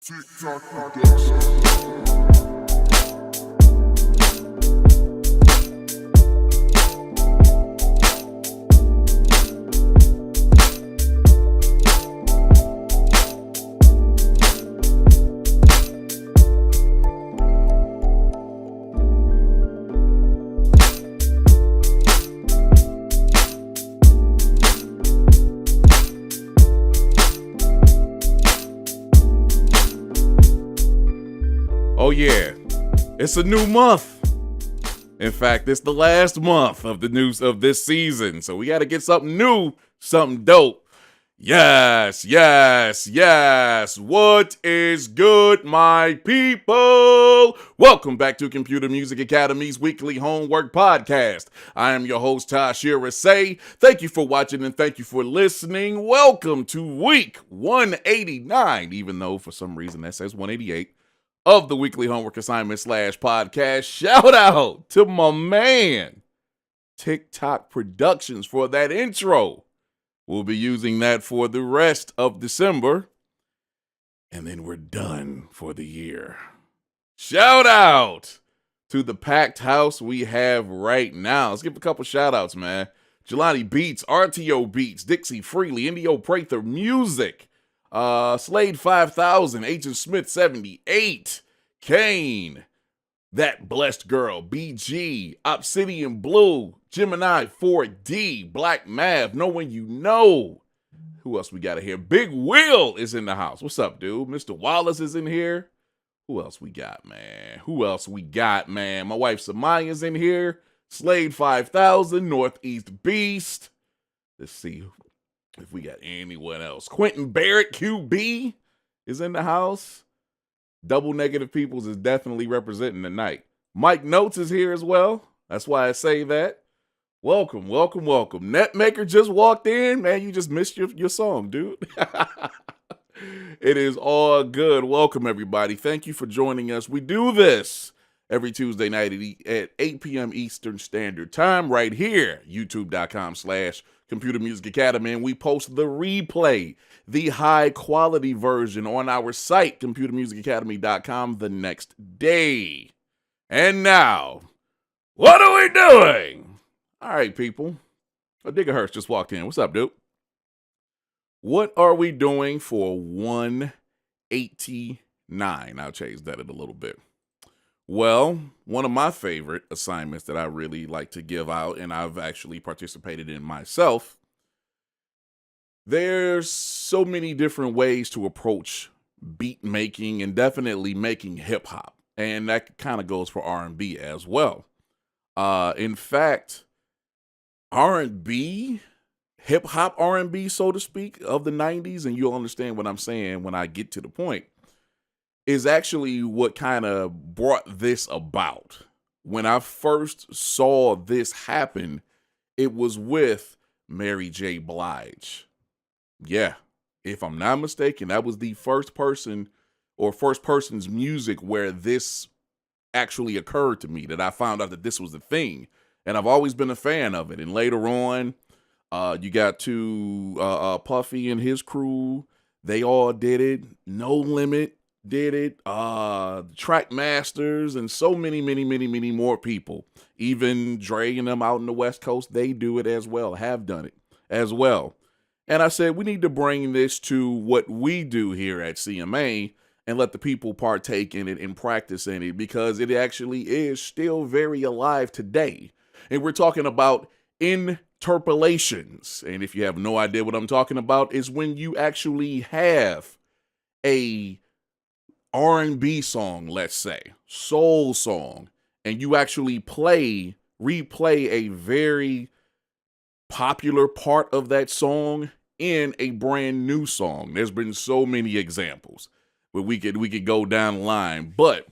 TikTok production. Oh yeah, it's a new month. In fact, it's the last month of the news of this season, so we got to get something new, something dope. Yes. What is good, my people? Welcome back to Computer Music Academy's weekly homework podcast. I am your host, Tashira Say. Thank you for watching and thank you for listening. Welcome to week 189, even though for some reason that says 188. Of the weekly homework assignment / podcast. Shout out to my man, TikTok Productions, for that intro. We'll be using that for the rest of December. And then we're done for the year. Shout out to the packed house we have right now. Let's give a couple shout outs, man. Jelani Beats, RTO Beats, Dixie Freely, Indio Prather Music, Slade 5000, Agent Smith 78, Kane, That Blessed Girl, BG, Obsidian Blue, Gemini 4D, Black Mav, No One You Know. Who else we got here? Big Will is in the house. What's up, dude? Mr. Wallace is in here. Who else we got, man? My wife Samaya's in here. Slade 5000, Northeast Beast. Let's see if we got anyone else. Quentin Barrett, QB, is in the house. Double Negative Peoples is definitely representing tonight. Mike Notes is here as well. That's why I say that. Welcome. Netmaker just walked in. Man, you just missed your song, dude. It is all good. Welcome, everybody. Thank you for joining us. We do this every Tuesday night at 8 p.m. Eastern Standard Time right here, youtube.com/Computer Music Academy, and we post the replay, the high-quality version on our site, computermusicacademy.com, the next day. And now, what are we doing? All right, people. A Digger Hurst just walked in. What's up, dude? What are we doing for 189? I'll change that in a little bit. Well, one of my favorite assignments that I really like to give out, and I've actually participated in myself, there's so many different ways to approach beat making and definitely making hip hop. And that kind of goes for R&B as well. In fact, R&B, hip hop R&B, so to speak, of the 90s, and you'll understand what I'm saying when I get to the point, is actually what kind of brought this about. When I first saw this happen, it was with Mary J. Blige. Yeah, if I'm not mistaken, that was the first person's music where this actually occurred to me, that I found out that this was a thing. And I've always been a fan of it. And later on, you got to Puffy and his crew. They all did it. No Limit did it. Track Masters and so many more people. Even Dre and them out in the West Coast, they do it as well, have done it as well. And I said, we need to bring this to what we do here at CMA and let the people partake in it and practice in it, because it actually is still very alive today. And we're talking about interpolations. And if you have no idea what I'm talking about, is when you actually have a R&B song, let's say, soul song, and you actually replay a very popular part of that song in a brand new song. There's been so many examples where we could go down the line, but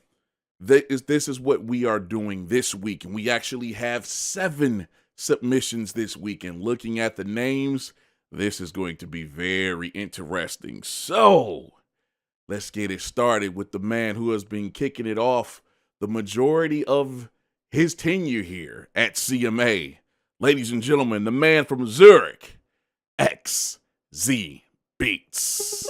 this is what we are doing this week, and we actually have 7 submissions this week. And looking at the names, this is going to be very interesting. So let's get it started with the man who has been kicking it off the majority of his tenure here at CMA. Ladies and gentlemen, the man from Zurich, XZ Beats.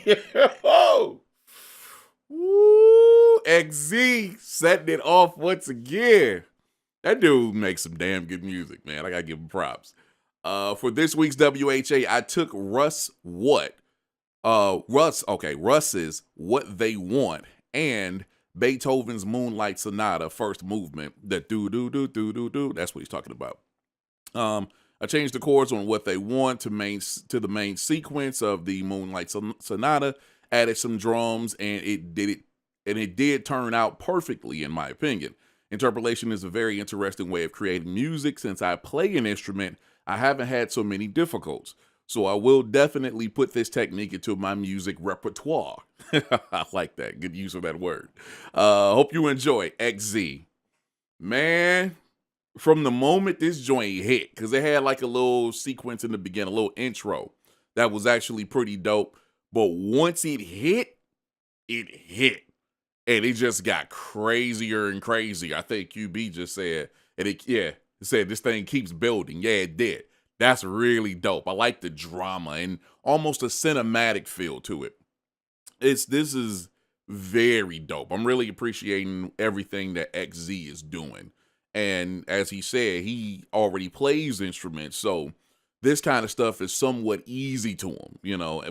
Yo! Woo! XZ setting it off once again. That dude makes some damn good music, man. I gotta give him props. For this week's WHA, I took Russ's What They Want and Beethoven's Moonlight Sonata first movement. The do. That's what he's talking about. I changed the chords on What They Want to the main sequence of the Moonlight Sonata, added some drums, and it did turn out perfectly, in my opinion. Interpolation is a very interesting way of creating music. Since I play an instrument, I haven't had so many difficulties. So I will definitely put this technique into my music repertoire. I like that. Good use of that word. Hope you enjoy XZ. Man, from the moment this joint hit, because it had like a little sequence in the beginning, a little intro, that was actually pretty dope. But once it hit. And it just got crazier and crazier. I think QB just said, it said this thing keeps building. Yeah, it did. That's really dope. I like the drama and almost a cinematic feel to it. This is very dope. I'm really appreciating everything that XZ is doing. And as he said, he already plays instruments, so this kind of stuff is somewhat easy to him,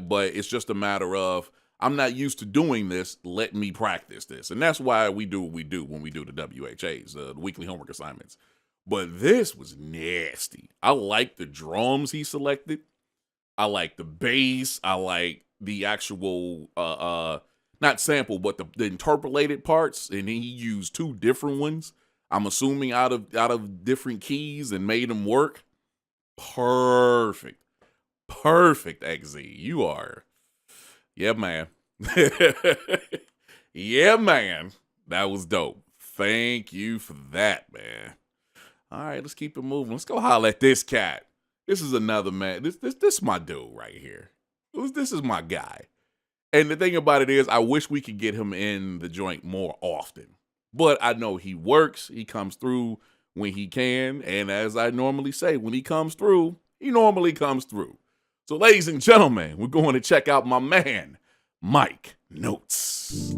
but it's just a matter of, I'm not used to doing this, let me practice this. And that's why we do what we do when we do the WHAs, the weekly homework assignments. But this was nasty. I like the drums he selected. I like the bass. I like the actual, not sample, but the interpolated parts. And he used two different ones. I'm assuming out of different keys and made them work. Perfect, XZ. You are. Yeah, man. Yeah, man. That was dope. Thank you for that, man. All right, let's keep it moving. Let's go holler at this cat. This is another man. This is my dude right here. This is my guy. And the thing about it is, I wish we could get him in the joint more often. But I know he works. He comes through when he can. And as I normally say, when he comes through, he normally comes through. So, ladies and gentlemen, we're going to check out my man, Mike Notes.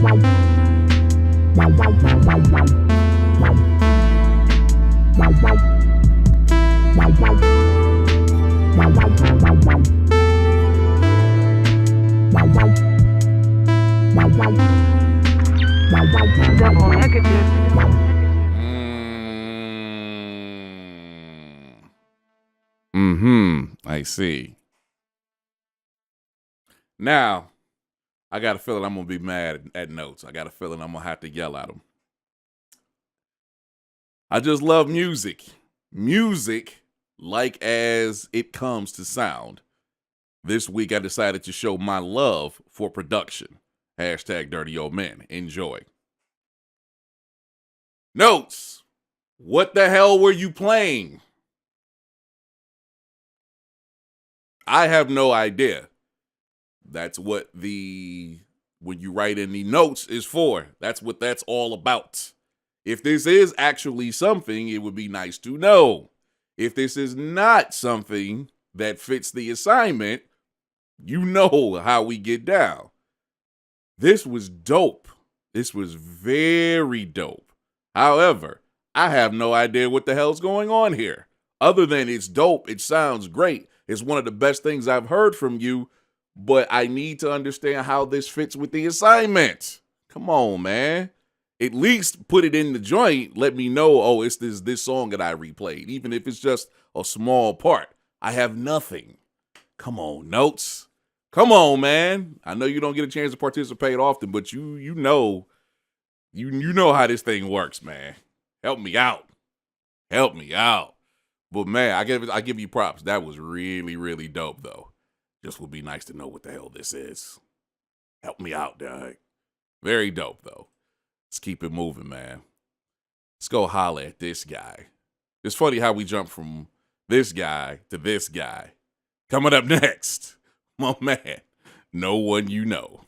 Double negative. I see. Now, I got a feeling I'm going to be mad at Notes. I got a feeling I'm going to have to yell at him. I just love music. Music like as it comes to sound. This week I decided to show my love for production. Hashtag dirty old men. Enjoy. Notes. What the hell were you playing? I have no idea. That's what when you write in the notes is for. That's what that's all about. If this is actually something, it would be nice to know. If this is not something that fits the assignment, you know how we get down. This was dope. This was very dope. However, I have no idea what the hell's going on here. Other than it's dope, it sounds great. It's one of the best things I've heard from you, but I need to understand how this fits with the assignment. Come on, man. At least put it in the joint. Let me know, oh, it's this song that I replayed, even if it's just a small part. I have nothing. Come on, Notes. Come on, man. I know you don't get a chance to participate often, but you know how this thing works, man. Help me out. Help me out. But man, I give you props. That was really, really dope, though. Just would be nice to know what the hell this is. Help me out, dog. Very dope, though. Let's keep it moving, man. Let's go holler at this guy. It's funny how we jump from this guy to this guy. Coming up next, my man, No One You Know.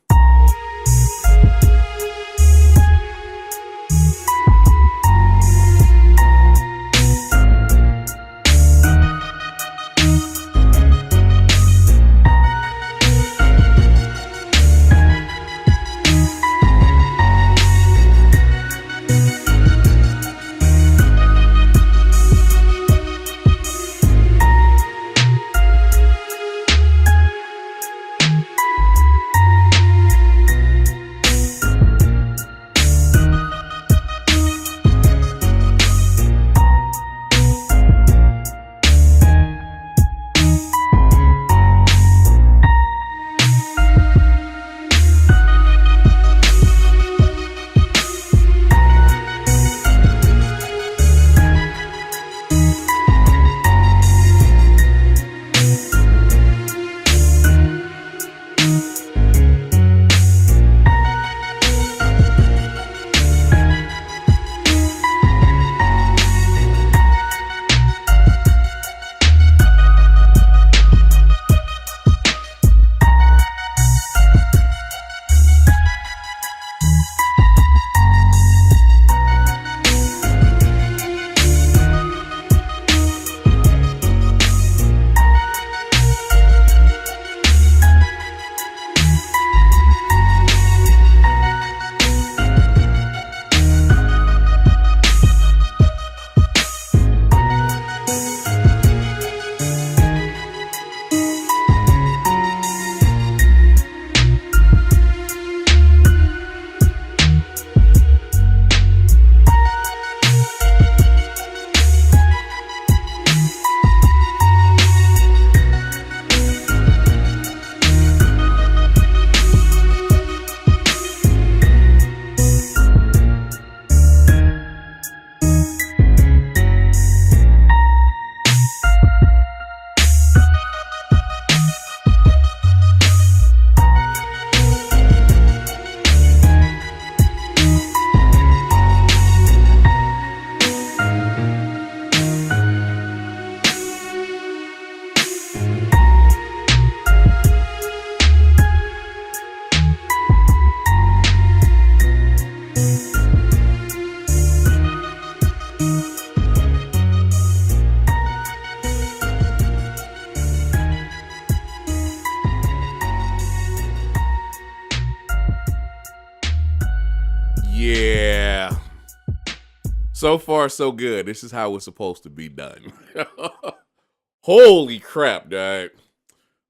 Yeah. So far, so good. This is how it's supposed to be done. Holy crap, dog.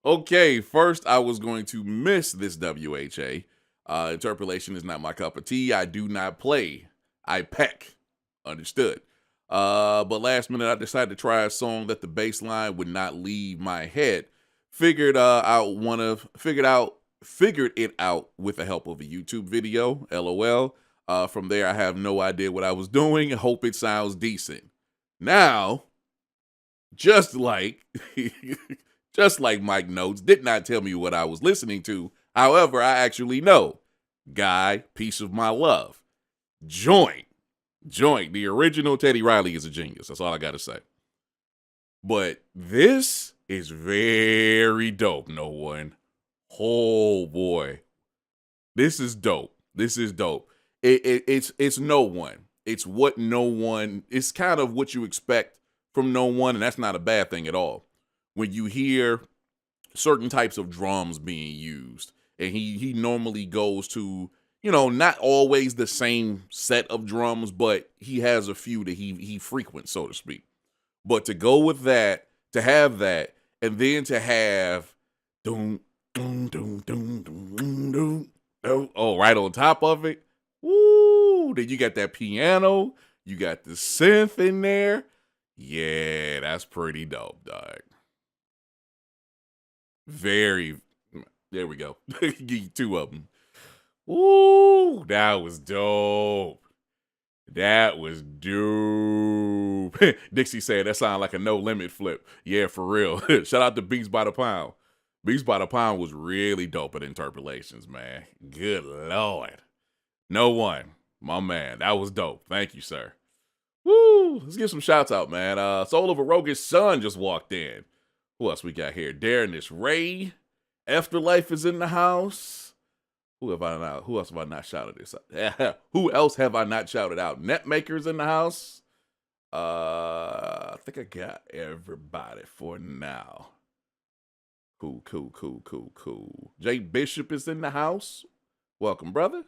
Okay, first I was going to miss this WHA. Interpolation is not my cup of tea. I do not play. I peck. Understood. But last minute I decided to try a song that the bass line would not leave my head. Figured it out with the help of a YouTube video. LOL. From there, I have no idea what I was doing. Hope it sounds decent. Now, just like Mike Notes, did not tell me what I was listening to. However, I actually know. Guy, piece of my love. Joint. The original Teddy Riley is a genius. That's all I got to say. But this is very dope, no one. Oh, boy. This is dope. It's no one. It's what no one, it's kind of what you expect from no one, and that's not a bad thing at all. When you hear certain types of drums being used, and he normally goes to, not always the same set of drums, but he has a few that he frequents, so to speak. But to go with that, to have that, and then to have doom, doom, doom, doom, doom, doom, doom, oh, right on top of it. Woo! Then you got that piano. You got the synth in there. Yeah, that's pretty dope, dog. There we go. Give you two of them. Woo! That was dope. Dixie said that sounded like a No Limit flip. Yeah, for real. Shout out to Beats by the Pound. Beats by the Pound was really dope at Interpolations, man. Good Lord. No one. My man. That was dope. Thank you, sir. Woo! Let's give some shouts out, man. Soul of a Roguish Son just walked in. Who else we got here? Darren is Ray. Afterlife is in the house. Who else have I not shouted this out? Who else have I not shouted out? Netmaker's in the house. I think I got everybody for now. Cool. Jay Bishop is in the house. Welcome, brother.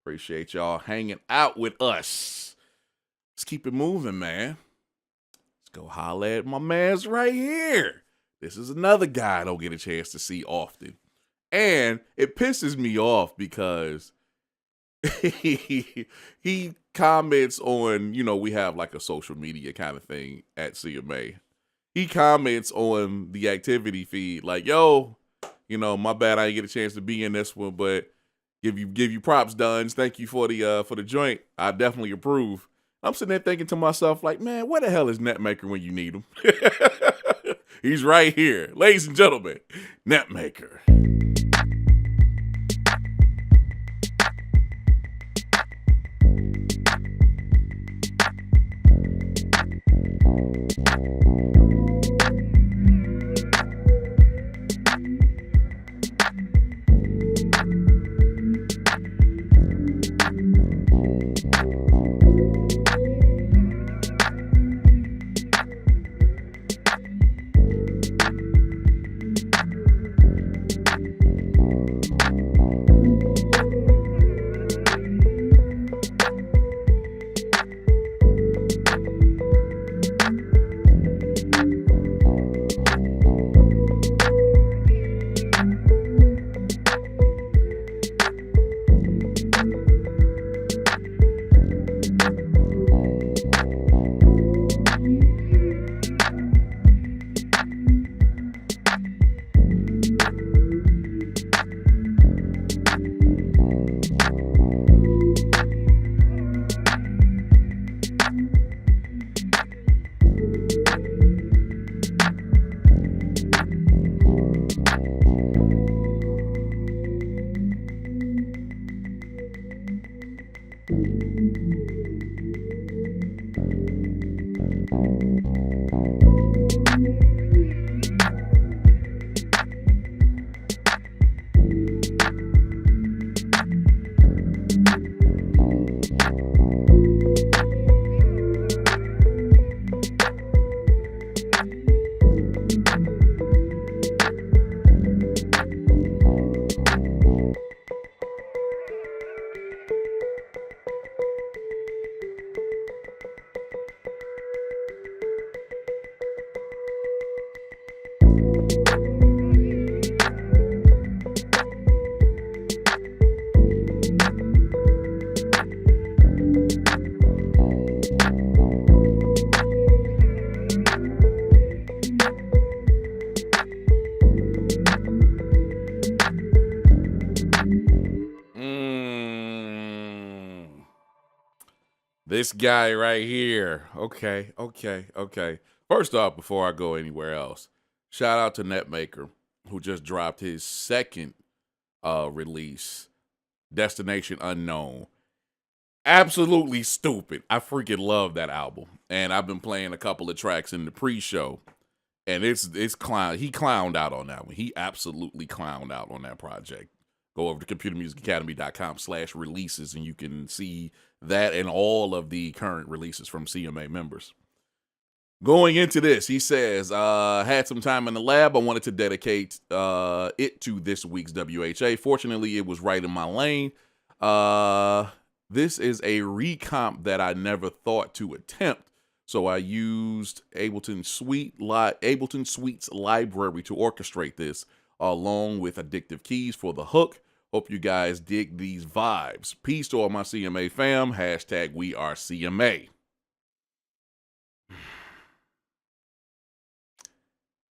Appreciate y'all hanging out with us. Let's keep it moving, man. Let's go holler at my mans right here. This is another guy I don't get a chance to see often. And it pisses me off because he comments on, we have like a social media kind of thing at CMA. He comments on the activity feed like, yo, my bad I didn't get a chance to be in this one, but give you props, Duns. Thank you for the joint. I definitely approve. I'm sitting there thinking to myself, like, man, where the hell is Netmaker when you need him? He's right here. Ladies and gentlemen, Netmaker. This guy right here. Okay. First off, before I go anywhere else, shout out to Netmaker, who just dropped his second release, Destination Unknown. Absolutely stupid. I freaking love that album. And I've been playing a couple of tracks in the pre-show. And it's clown. He clowned out on that one. He absolutely clowned out on that project. Go over to computermusicacademy.com/releases and you can see that and all of the current releases from CMA members. Going into this, he says, had some time in the lab. I wanted to dedicate it to this week's WHA. Fortunately, it was right in my lane. This is a recomp that I never thought to attempt. So I used Ableton Suite's library to orchestrate this, along with Addictive Keys for the hook. Hope you guys dig these vibes. Peace to all my CMA fam. Hashtag we are CMA.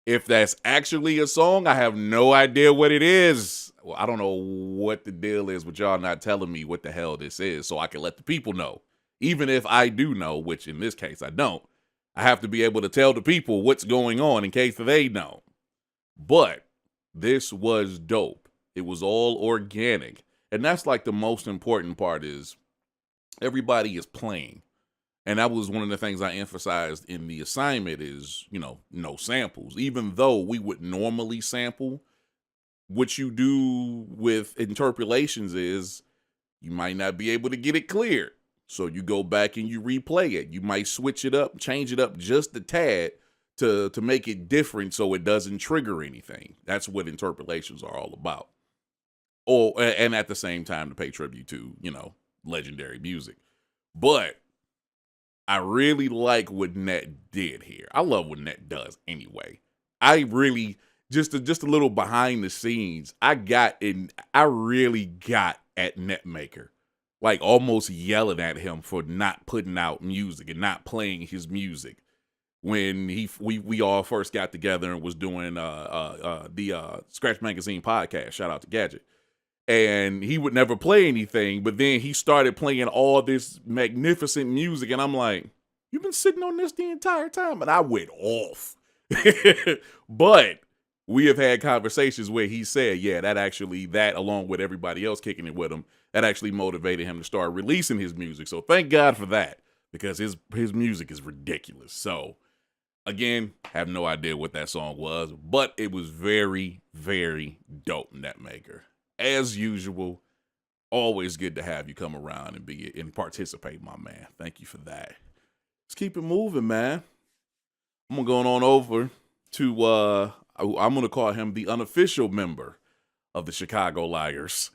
If that's actually a song, I have no idea what it is. Well, I don't know what the deal is with y'all not telling me what the hell this is so I can let the people know. Even if I do know, which in this case I don't, I have to be able to tell the people what's going on in case they know. But this was dope. It was all organic. And that's like the most important part is everybody is playing. And that was one of the things I emphasized in the assignment is, no samples. Even though we would normally sample, what you do with interpolations is you might not be able to get it cleared. So you go back and you replay it. You might switch it up, change it up just a tad to make it different so it doesn't trigger anything. That's what interpolations are all about. And at the same time to pay tribute to, legendary music. But I really like what Net did here. I love what Net does anyway. I really, just a little behind the scenes, I really got at Netmaker. Like almost yelling at him for not putting out music and not playing his music when we all first got together and was doing the Scratch Magazine podcast. Shout out to Gadget. And he would never play anything, but then he started playing all this magnificent music, and I'm like, you've been sitting on this the entire time, and I went off. But we have had conversations where he said, yeah, that along with everybody else kicking it with him, that actually motivated him to start releasing his music. So thank God for that, because his music is ridiculous. So again, have no idea what that song was, but it was very, very dope, Netmaker. As usual, always good to have you come around and participate, my man. Thank you for that. Let's keep it moving, man. I'm going on over to, I'm going to call him the unofficial member of the Chicago Liars,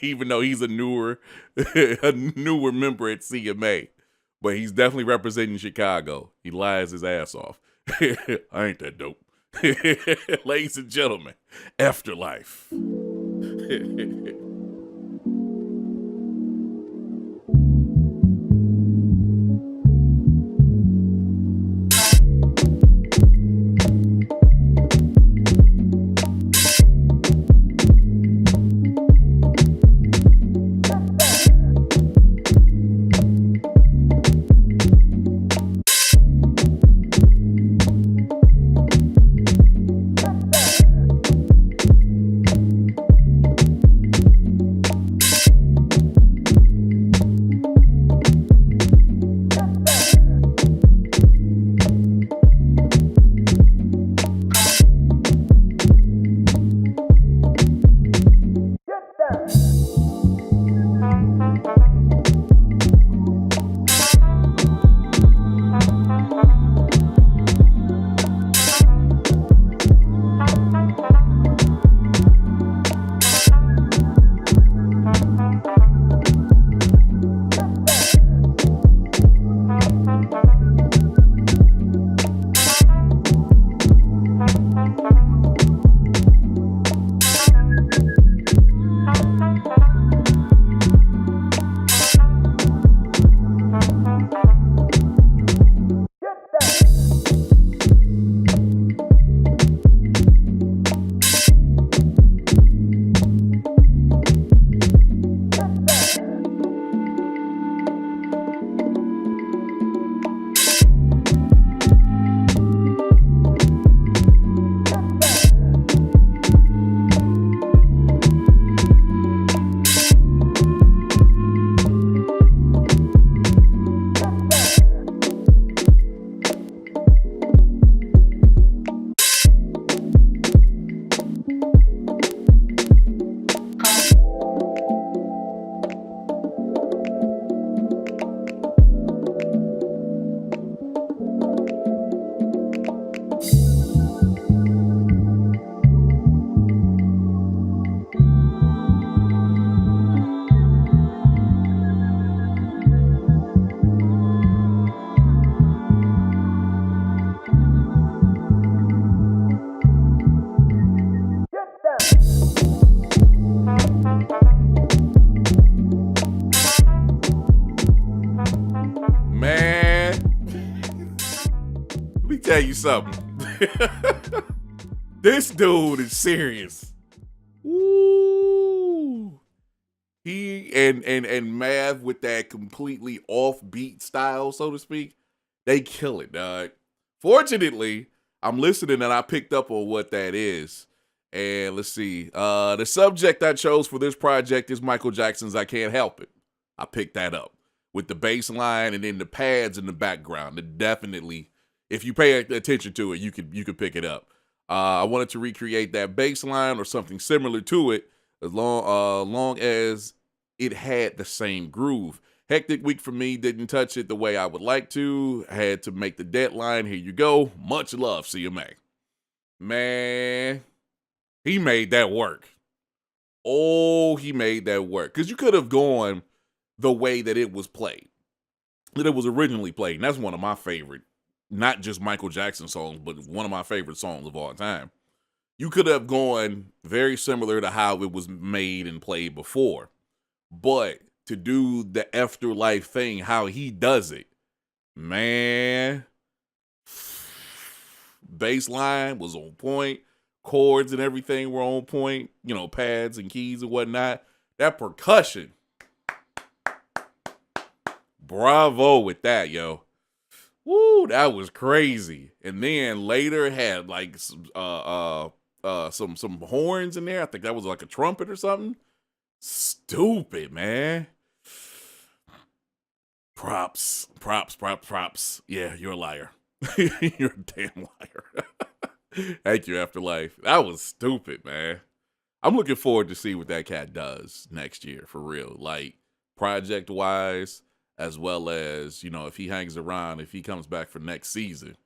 even though he's a newer member at CMA. But he's definitely representing Chicago. He lies his ass off. I ain't that dope. Ladies and gentlemen, Afterlife. tell you something. This dude is serious. Woo. He and Math with that completely offbeat style, so to speak, they kill it, dog. Fortunately, I'm listening and I picked up on what that is. And let's see. The subject I chose for this project is Michael Jackson's I Can't Help It. I picked that up with the bass line and then the pads in the background. It definitely, if you pay attention to it, you could pick it up. I wanted to recreate that bass line or something similar to it as long as it had the same groove. Hectic week for me, didn't touch it the way I would like to. Had to make the deadline. Here you go. Much love, CMA. Man, he made that work. Oh, he made that work. Because you could have gone the way that it was played, that it was originally played. And that's one of my favorite, not just Michael Jackson songs, but one of my favorite songs of all time. You could have gone very similar to how it was made and played before. But to do the afterlife thing, how he does it, man, bass line was on point. Chords and everything were on point. You know, pads and keys and whatnot. That percussion. Bravo with that, yo. Woo, that was crazy. And then later had like some horns in there. I think that was like a trumpet or something. Stupid, man. Props. Yeah, you're a liar. You're a damn liar. Thank you, Afterlife. That was stupid, man. I'm looking forward to see what that cat does next year, for real. Like, project-wise, as well as, you know, if he hangs around, if he comes back for next season.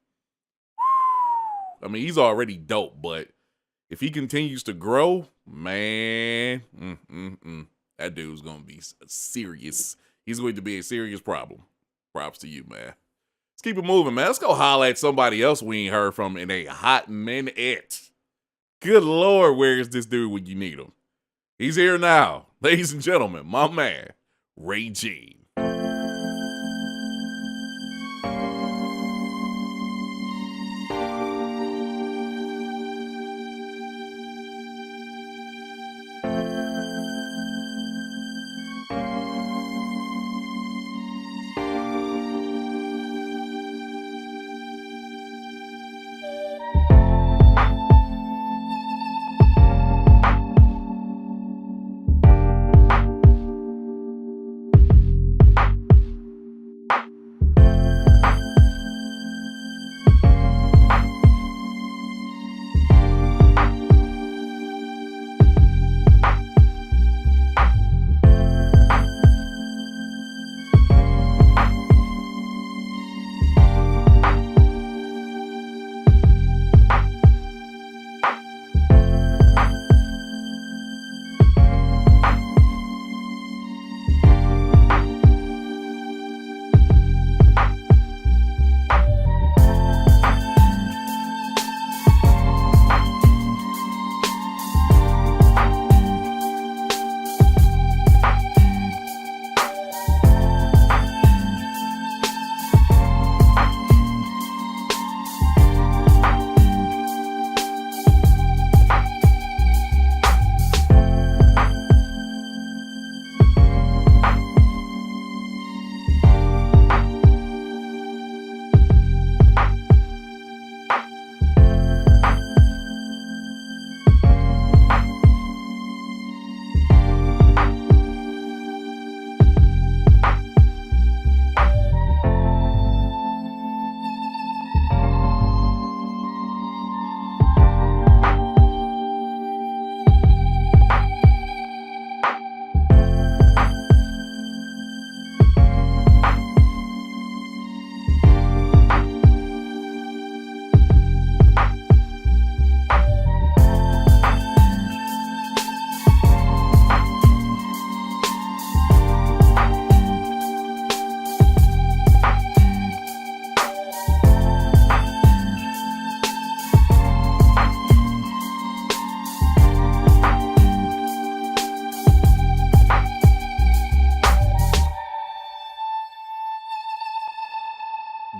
I mean, he's already dope, but if he continues to grow, man, that dude's going to be serious. He's going to be a serious problem. Props to you, man. Let's keep it moving, man. Let's go holler at somebody else we ain't heard from in a hot minute. Good Lord, where is this dude when you need him? He's here now. Ladies and gentlemen, my man, Ray Jean.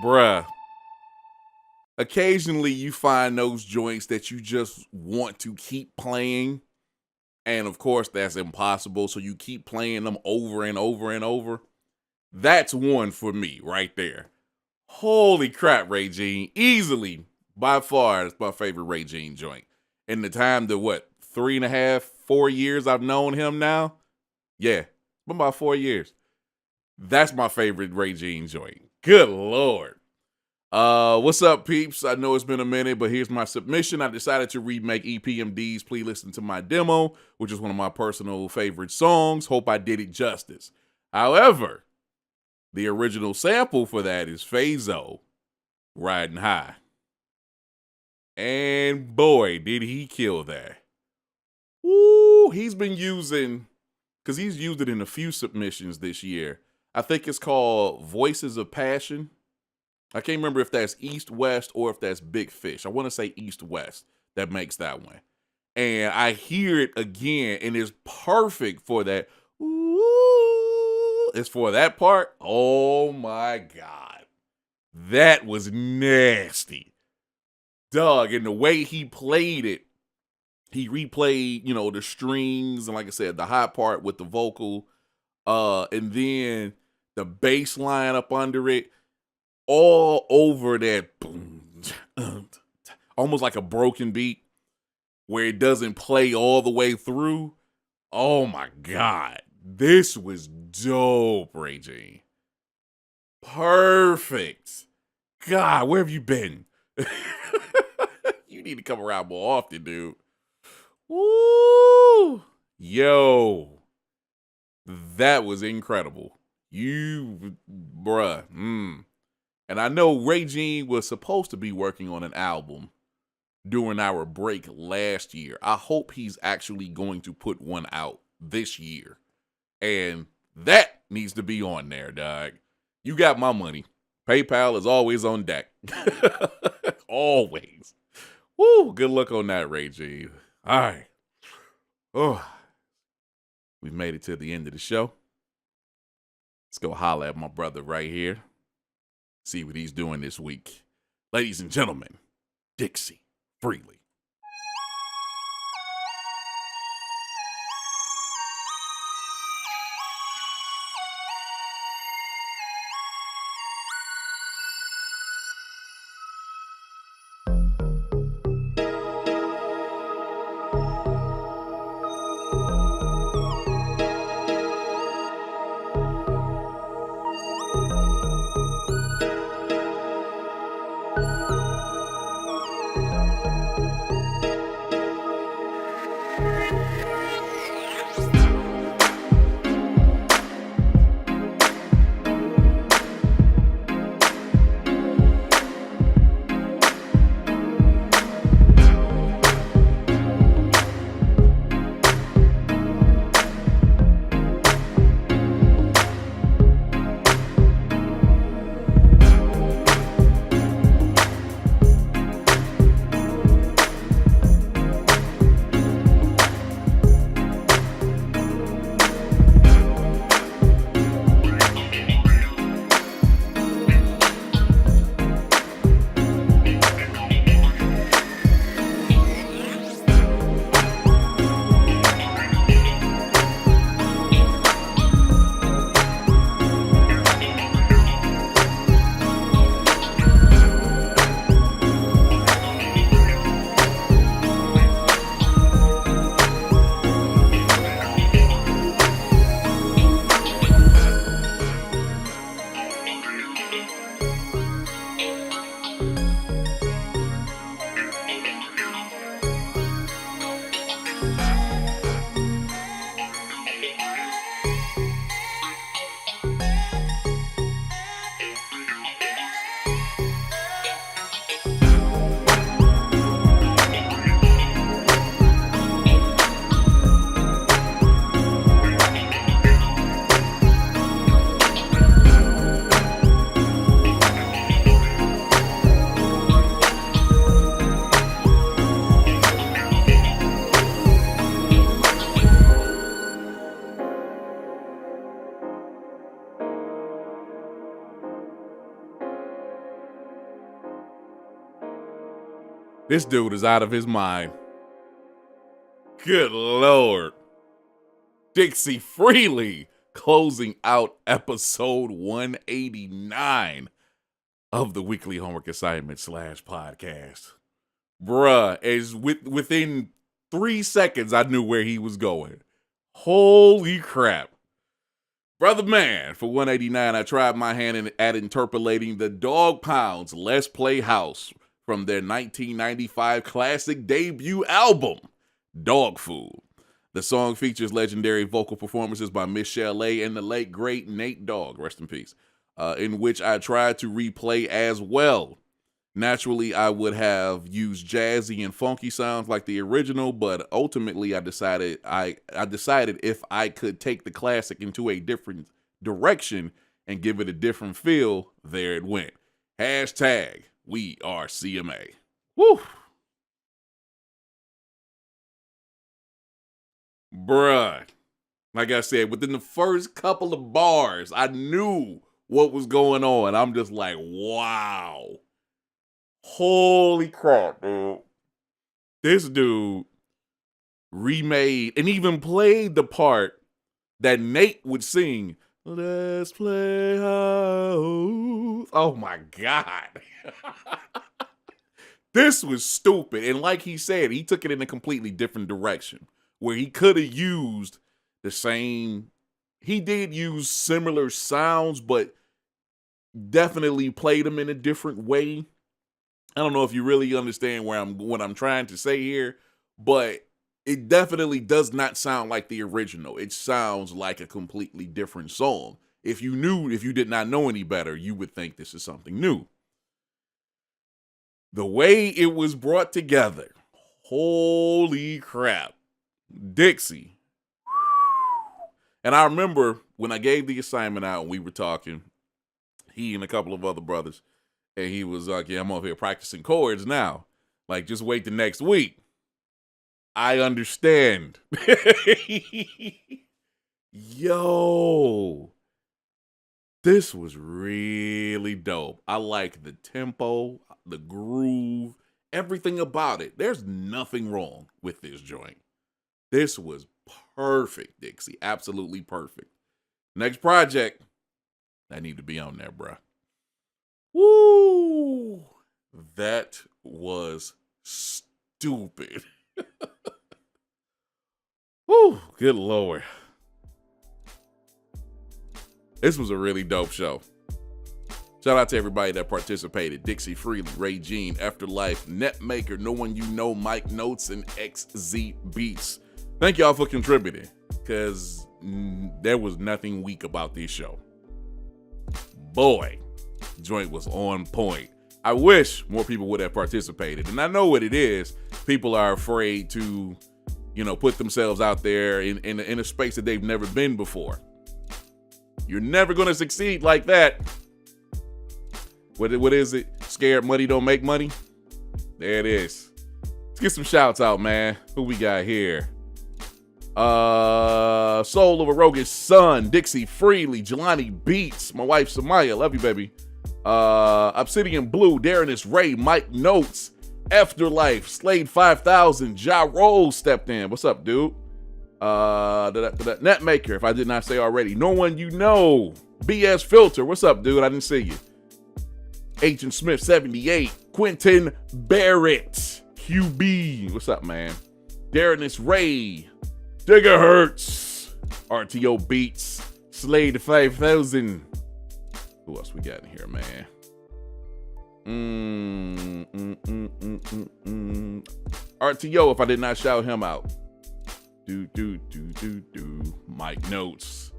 Bruh. occasionally you find those joints that you just want to keep playing. And of course, that's impossible. So you keep playing them over and over and over. That's one for me right there. Holy crap, Ray Jean. Easily, by far, it's my favorite Ray Jean joint. In the time that, 3.5, 4 years I've known him now? Yeah, it's been about 4 years. That's my favorite Ray Jean joint. Good Lord. What's up, peeps? I know it's been a minute, but here's my submission. I decided to remake EPMD's Please Listen to My Demo, which is one of my personal favorite songs. Hope I did it justice. However, the original sample for that is faze-o, Riding High. And boy, did he kill that. Woo, he's been using, because he's used it in a few submissions this year. I think it's called Voices of Passion. I can't remember if that's East West or if that's Big Fish. I want to say East West that makes that one. And I hear it again, and it's perfect for that. Ooh, it's for that part. Oh my God. That was nasty. Dog, and the way he played it, he replayed, the strings, and like I said, the high part with the vocal, and then the bass line up under it. All over that, boom, almost like a broken beat where it doesn't play all the way through. Oh my God, this was dope, Ray Jean. Perfect. God, where have you been? You need to come around more often, dude. Woo! Yo, that was incredible. Bruh. And I know Ray Jean was supposed to be working on an album during our break last year. I hope he's actually going to put one out this year. And that needs to be on there, dog. You got my money. PayPal is always on deck. Always. Woo, good luck on that, Ray Jean. All right. Oh, we've made it to the end of the show. Let's go holler at my brother right here. See what he's doing this week. Ladies and gentlemen, Dixie Freely. This dude is out of his mind. Good Lord. Dixie Freely closing out episode 189 of the weekly homework assignment / podcast. Bruh, within 3 seconds, I knew where he was going. Holy crap. Brother man, for 189, I tried my hand at interpolating the Dog Pound's Let's Play House from their 1995 classic debut album, Dog Food. The song features legendary vocal performances by Michelle A. and the late great Nate Dogg, rest in peace, in which I tried to replay as well. Naturally, I would have used jazzy and funky sounds like the original, but ultimately I decided if I could take the classic into a different direction and give it a different feel, there it went. Hashtag we are CMA. Woo! Bruh. Like I said, within the first couple of bars, I knew what was going on. I'm just like, wow. Holy crap, dude. This dude remade and even played the part that Nate would sing. Let's play house. Oh my God. This was stupid. And like he said, he took it in a completely different direction where he could have used the same. He did use similar sounds, but definitely played them in a different way. I don't know if you really understand what I'm trying to say here, but it definitely does not sound like the original. It sounds like a completely different song. If you did not know any better, you would think this is something new. The way it was brought together, holy crap. Dixie. And I remember when I gave the assignment out and we were talking, he and a couple of other brothers, and he was like, yeah, I'm over here practicing chords now. Like, just wait the next week. I understand. Yo. This was really dope. I like the tempo, the groove, everything about it. There's nothing wrong with this joint. This was perfect, Dixie. Absolutely perfect. Next project, I need to be on there, bruh. Woo! That was stupid. Woo! Good Lord. This was a really dope show. Shout out to everybody that participated. Dixie Freely, Ray Jean, Afterlife, Netmaker, No One You Know, Mike Notes, and XZ Beats. Thank y'all for contributing, because there was nothing weak about this show. Boy, joint was on point. I wish more people would have participated. And I know what it is. People are afraid to, put themselves out there in a space that they've never been before. You're never going to succeed like that. What is it? Scared money don't make money? There it is. Let's get some shouts out, man. Who we got here? Soul of a Roguish Son, Dixie Freely, Jelani Beats, my wife Samaya, love you, baby. Obsidian Blue, Darren Ray, Mike Notes, Afterlife, Slade 5000, Ja Rose stepped in. What's up, dude? Netmaker, if I did not say already. No One You Know, BS Filter, what's up, dude? I didn't see you. Agent Smith 78, Quentin Barrett, QB, what's up, man? Darren Ray, Gigahertz, RTO Beats, Slade 5000. Who else we got in here, man? RTO, if I did not shout him out. Mike Notes.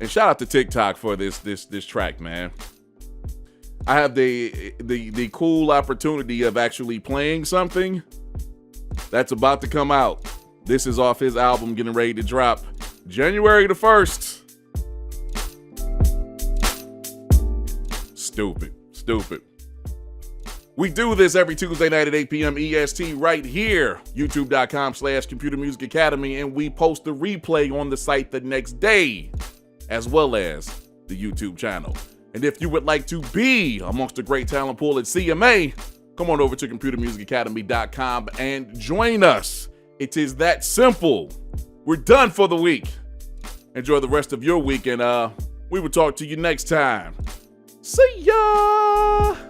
And shout out to TikTok for this track, man. I have the cool opportunity of actually playing something that's about to come out. This is off his album getting ready to drop January the 1st. Stupid. We do this every Tuesday night at 8 p.m. EST right here, youtube.com/Computer Music Academy, and we post the replay on the site the next day, as well as the YouTube channel. And if you would like to be amongst the great talent pool at CMA, come on over to computermusicacademy.com and join us. It is that simple. We're done for the week. Enjoy the rest of your week, and we will talk to you next time. See ya!